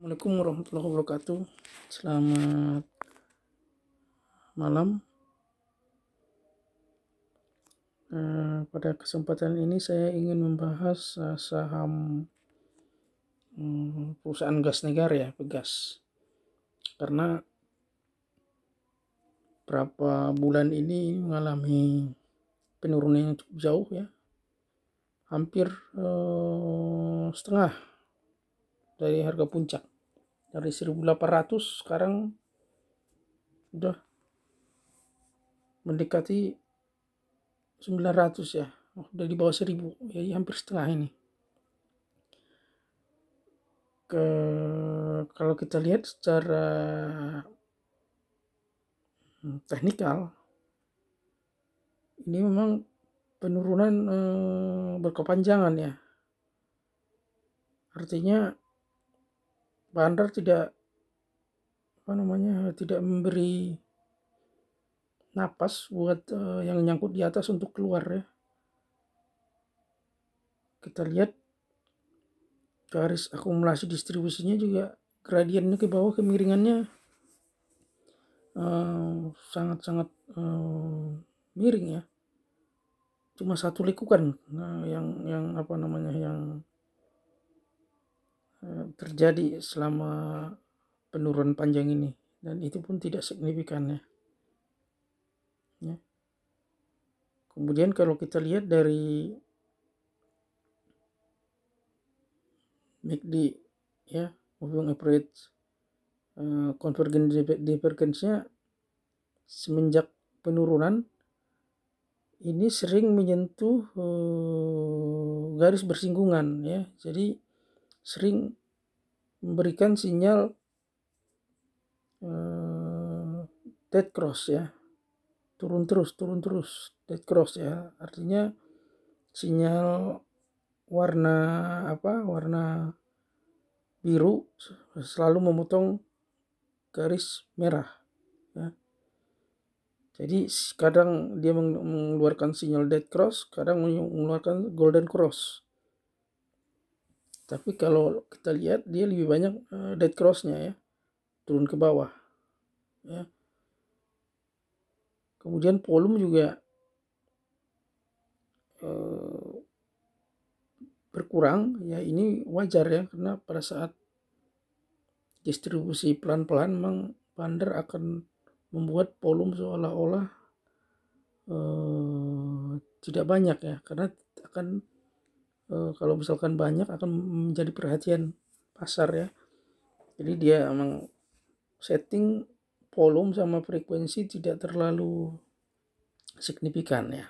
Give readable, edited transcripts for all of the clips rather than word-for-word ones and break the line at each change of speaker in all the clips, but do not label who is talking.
Assalamualaikum warahmatullahi wabarakatuh. Selamat malam. Pada kesempatan ini saya ingin membahas saham perusahaan gas negara ya, Pegas. Karena berapa bulan ini mengalami penurunan yang cukup jauh ya, hampir setengah dari harga puncak. Dari 1.800 sekarang udah mendekati 900 ya, udah di bawah 1.000, jadi hampir setengah ini. Kalau kita lihat secara teknikal, ini memang penurunan berkepanjangan ya. Artinya bandar tidak memberi napas buat yang nyangkut di atas untuk keluar ya. Kita lihat garis akumulasi distribusinya juga gradiennya ke bawah, kemiringannya sangat-sangat miring ya. Cuma satu lekukan yang terjadi selama penurunan panjang ini, dan itu pun tidak signifikan ya. Kemudian kalau kita lihat dari MACD ya, moving average divergence-nya semenjak penurunan ini sering menyentuh garis bersinggungan ya, jadi sering memberikan sinyal dead cross ya, turun terus dead cross ya, artinya sinyal warna biru selalu memotong garis merah ya. Jadi kadang dia mengeluarkan sinyal dead cross, kadang mengeluarkan golden cross. Tapi kalau kita lihat dia lebih banyak dead cross-nya ya, turun ke bawah ya. Kemudian volume juga berkurang ya, ini wajar ya, karena pada saat distribusi pelan-pelan memang bandar akan membuat volume seolah-olah tidak banyak ya, karena akan kalau misalkan banyak akan menjadi perhatian pasar ya. Jadi dia memang setting volume sama frekuensi tidak terlalu signifikan ya.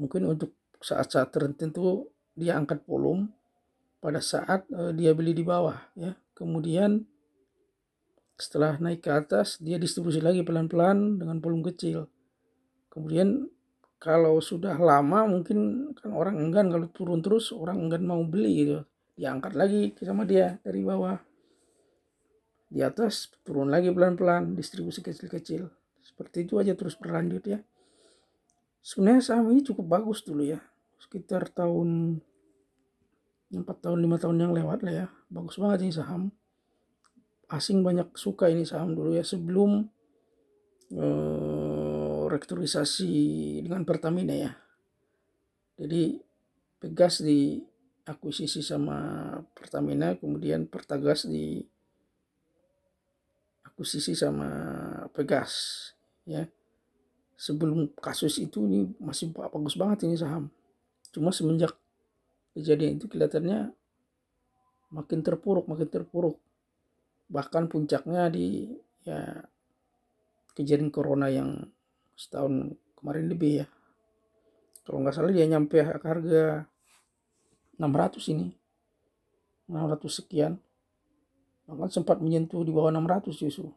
Mungkin untuk saat-saat tertentu dia angkat volume pada saat dia beli di bawah ya. Kemudian setelah naik ke atas dia distribusi lagi pelan-pelan dengan volume kecil. Kemudian kalau sudah lama mungkin kan orang enggan, kalau turun terus orang enggan mau beli gitu, diangkat lagi sama dia dari bawah, di atas turun lagi pelan-pelan, distribusi kecil-kecil, seperti itu aja terus berlanjut ya. Sebenarnya saham ini cukup bagus dulu ya, sekitar tahun 4 tahun 5 tahun yang lewat lah ya, bagus banget ini saham. Asing banyak suka ini saham dulu ya, sebelum restrukturisasi dengan Pertamina ya. Jadi Pegas diakuisisi sama Pertamina, kemudian Pertagas diakuisisi sama Pegas ya. Sebelum kasus itu ini masih bagus banget ini saham. Cuma semenjak kejadian itu kelihatannya makin terpuruk. Bahkan puncaknya di ya kejadian corona yang setahun kemarin lebih ya. Kalau nggak salah dia nyampe harga 600 ini, 600 sekian, bahkan sempat menyentuh di bawah 600 justru.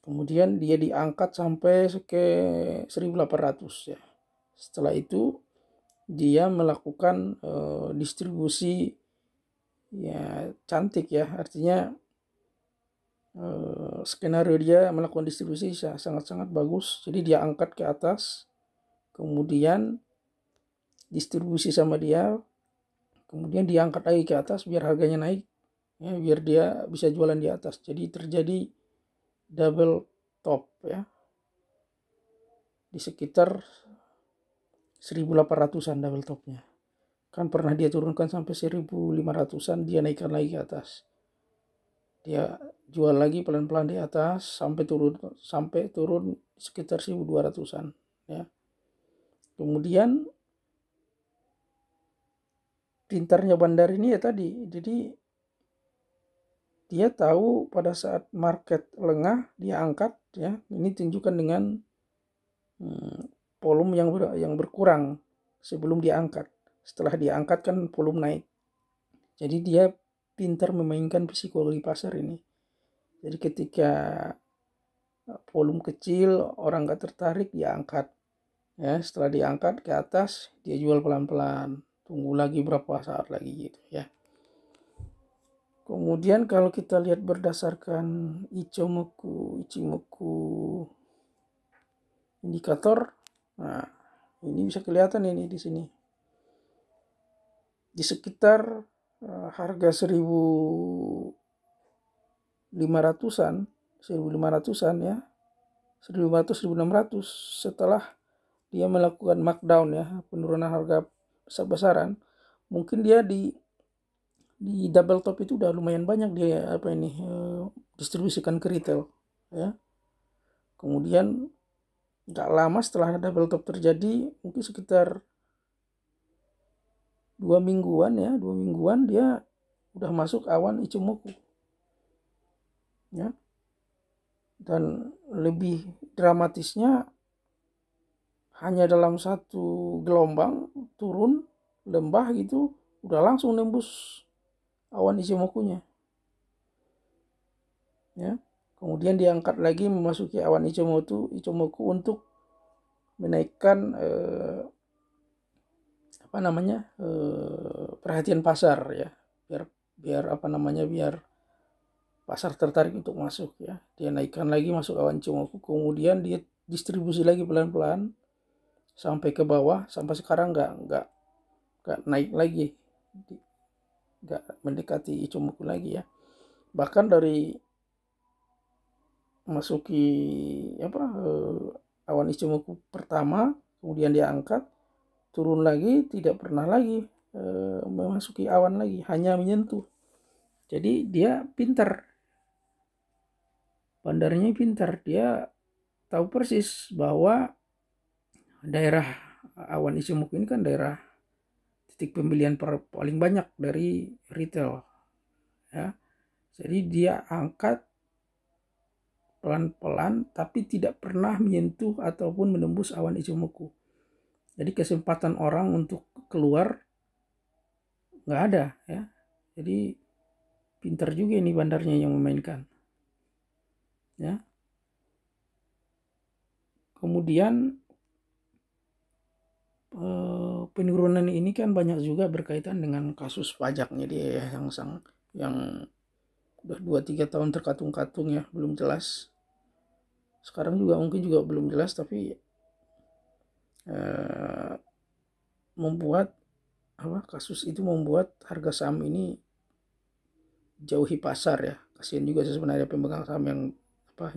Kemudian dia diangkat sampai ke 1.800 ya. Setelah itu dia melakukan distribusi ya cantik ya, artinya skenario dia melakukan distribusi sangat-sangat bagus. Jadi dia angkat ke atas, kemudian distribusi sama dia, kemudian diangkat lagi ke atas biar harganya naik, ya, biar dia bisa jualan di atas. Jadi terjadi double top ya, di sekitar 1800-an double topnya. Kan pernah dia turunkan sampai 1500-an, dia naikkan lagi ke atas. Dia jual lagi pelan-pelan di atas sampai turun sekitar 1200-an ya. Kemudian pintarnya bandar ini ya tadi, jadi dia tahu pada saat market lengah dia angkat ya. Ini tunjukkan dengan volume yang berkurang sebelum diangkat. Setelah diangkat kan volume naik. Jadi dia pintar memainkan psikologi pasar ini. Jadi ketika volume kecil, orang gak tertarik, dia angkat ya. Setelah diangkat ke atas, dia jual pelan-pelan, tunggu lagi berapa saat lagi gitu ya. Kemudian kalau kita lihat berdasarkan Ichimoku indikator, nah ini bisa kelihatan ini di sini. Di sekitar harga 1500-an ya, 1500-1600 setelah dia melakukan markdown ya, penurunan harga besar-besaran, mungkin dia di double top itu udah lumayan banyak dia distribusikan ke retail ya. Kemudian gak lama setelah double top terjadi, mungkin sekitar 2 mingguan dia udah masuk awan Ichimoku ya. Dan lebih dramatisnya, hanya dalam satu gelombang turun lembah gitu udah langsung nembus awan Ichimoku-nya ya. Kemudian diangkat lagi memasuki awan Ichimoku untuk menaikkan perhatian pasar ya, biar pasar tertarik untuk masuk ya. Dia naikkan lagi masuk awan Ichimoku, kemudian dia distribusi lagi pelan-pelan sampai ke bawah, sampai sekarang nggak naik lagi, nggak mendekati Ichimoku lagi ya. Bahkan dari masuki awan Ichimoku pertama, kemudian dia angkat, turun lagi, tidak pernah lagi memasuki awan lagi, hanya menyentuh. Jadi dia pintar, bandarnya pintar, dia tahu persis bahwa daerah awan Ichimoku ini kan daerah titik pembelian paling banyak dari retail ya. Jadi dia angkat pelan-pelan tapi tidak pernah menyentuh ataupun menembus awan Ichimoku. Jadi kesempatan orang untuk keluar nggak ada ya. Jadi pintar juga ini bandarnya yang memainkan ya. Kemudian penurunan ini kan banyak juga berkaitan dengan kasus pajaknya dia yang udah 2-3 tahun terkatung-katung ya, belum jelas. Sekarang juga mungkin juga belum jelas, tapi kasus itu membuat harga saham ini jauhi pasar ya. Kasihan juga sebenarnya pemegang saham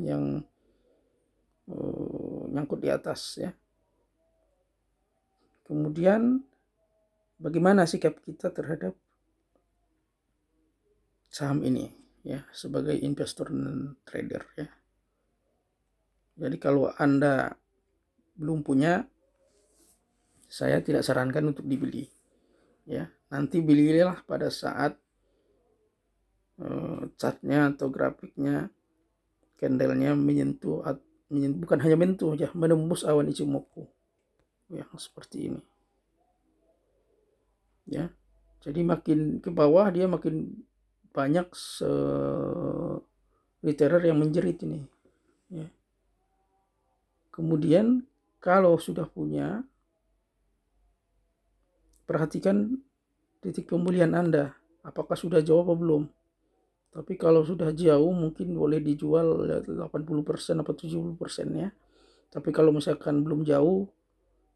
yang nyangkut di atas ya. Kemudian bagaimana sikap kita terhadap saham ini ya sebagai investor dan trader ya. Jadi kalau Anda belum punya, saya tidak sarankan untuk dibeli ya. Nanti belilah pada saat chartnya atau grafiknya, candlenya bukan hanya menyentuh ya, menembus awan Ichimoku yang seperti ini ya. Jadi makin ke bawah dia makin banyak retailer yang menjerit ini ya. Kemudian kalau sudah punya, perhatikan titik pembelian Anda, apakah sudah jauh atau belum. Tapi kalau sudah jauh mungkin boleh dijual 80% atau 70% ya. Tapi kalau misalkan belum jauh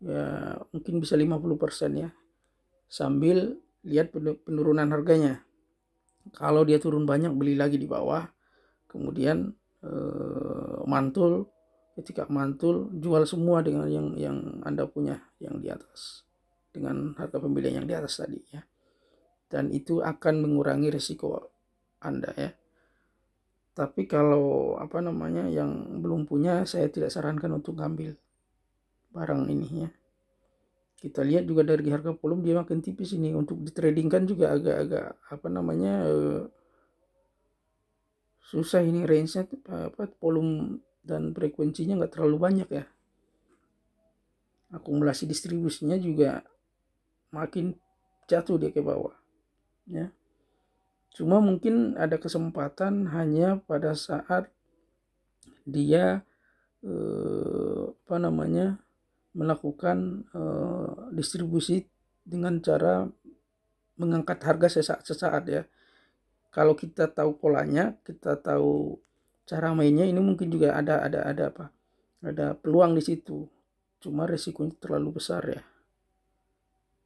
ya mungkin bisa 50% ya, sambil lihat penurunan harganya Kalau dia turun banyak, beli lagi di bawah, kemudian mantul. Ketika mantul, jual semua dengan yang Anda punya yang di atas, dengan harga pembelian yang di atas tadi ya. Dan itu akan mengurangi risiko Anda ya. Tapi kalau yang belum punya, saya tidak sarankan untuk ngambil barang ini ya. Kita lihat juga dari harga volume dia makin tipis ini, untuk di trading kan juga agak-agak susah ini, range-nya volume dan frekuensinya nggak terlalu banyak ya. Akumulasi distribusinya juga makin jatuh dia ke bawah ya. Cuma mungkin ada kesempatan hanya pada saat dia melakukan distribusi dengan cara mengangkat harga sesaat ya. Kalau kita tahu polanya, kita tahu cara mainnya, ini mungkin juga ada peluang di situ. Cuma resikonya terlalu besar ya.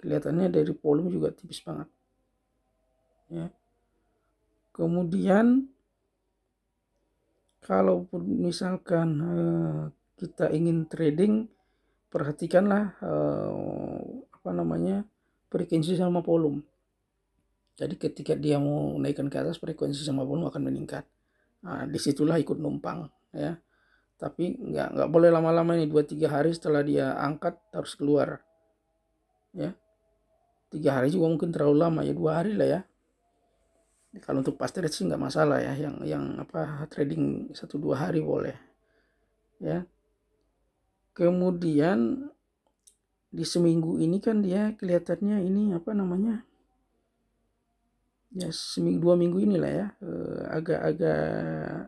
Kelihatannya dari volume juga tipis banget ya. Kemudian kalaupun misalkan kita ingin trading, perhatikanlah frekuensi sama volume. Jadi ketika dia mau naikkan ke atas, frekuensi sama volume akan meningkat. Nah, disitulah ikut numpang ya. Tapi nggak boleh lama-lama nih, 2-3 hari setelah dia angkat harus keluar ya. 3 hari juga mungkin terlalu lama ya, 2 hari lah ya. Kalau untuk pas trade sih nggak masalah ya, yang trading 1-2 hari boleh ya. Kemudian di seminggu ini kan dia kelihatannya ini ya, seminggu 2 minggu inilah ya, agak-agak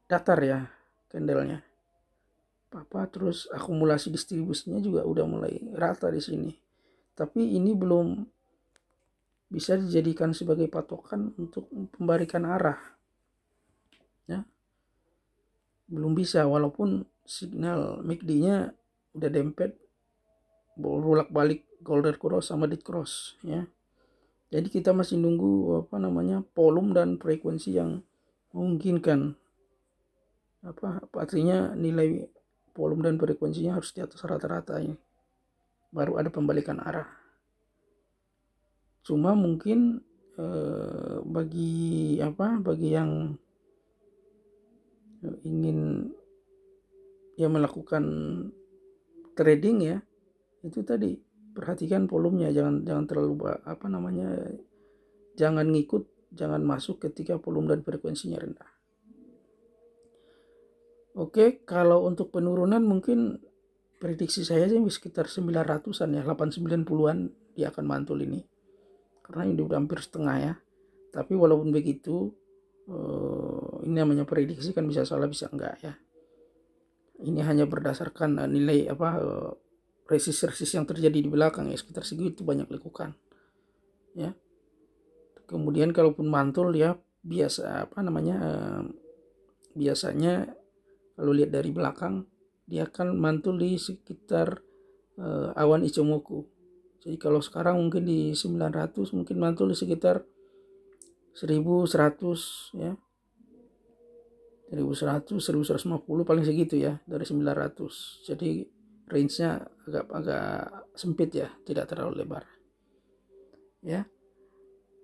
datar ya candlenya. Terus akumulasi distribusinya juga udah mulai rata di sini. Tapi ini belum bisa dijadikan sebagai patokan untuk pembalikan arah ya. Belum bisa, walaupun signal MACD-nya udah dempet bolak-balik golden cross sama dead cross ya. Jadi kita masih nunggu volume dan frekuensi yang memungkinkan. Artinya nilai volume dan frekuensinya harus di atas rata-rata ini, baru ada pembalikan arah. Cuma mungkin bagi yang ingin ya melakukan trading ya, itu tadi perhatikan volumenya, jangan terlalu jangan ngikut, jangan masuk ketika volume dan frekuensinya rendah. Oke, kalau untuk penurunan mungkin prediksi saya sih sekitar 900-an ya, 890-an dia akan mantul ini. Karena ini udah hampir setengah ya. Tapi walaupun begitu, ini namanya prediksi kan, bisa salah bisa enggak ya. Ini hanya berdasarkan nilai resist yang terjadi di belakang ya, sekitar segitu banyak lekukan ya. Kemudian kalaupun mantul ya, biasanya kalau lihat dari belakang dia akan mantul di sekitar awan Ichimoku. Jadi kalau sekarang mungkin di 900, mungkin mantul di sekitar 1100 ya. 1100, 1150 paling segitu ya, dari 900. Jadi range-nya agak sempit ya, tidak terlalu lebar ya.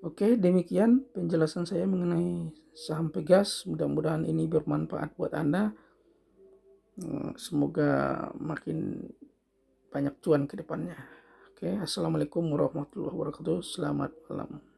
Oke, demikian penjelasan saya mengenai saham Pegas. Mudah-mudahan ini bermanfaat buat Anda. Semoga makin banyak cuan ke depannya. Oke, assalamualaikum warahmatullahi wabarakatuh. Selamat malam.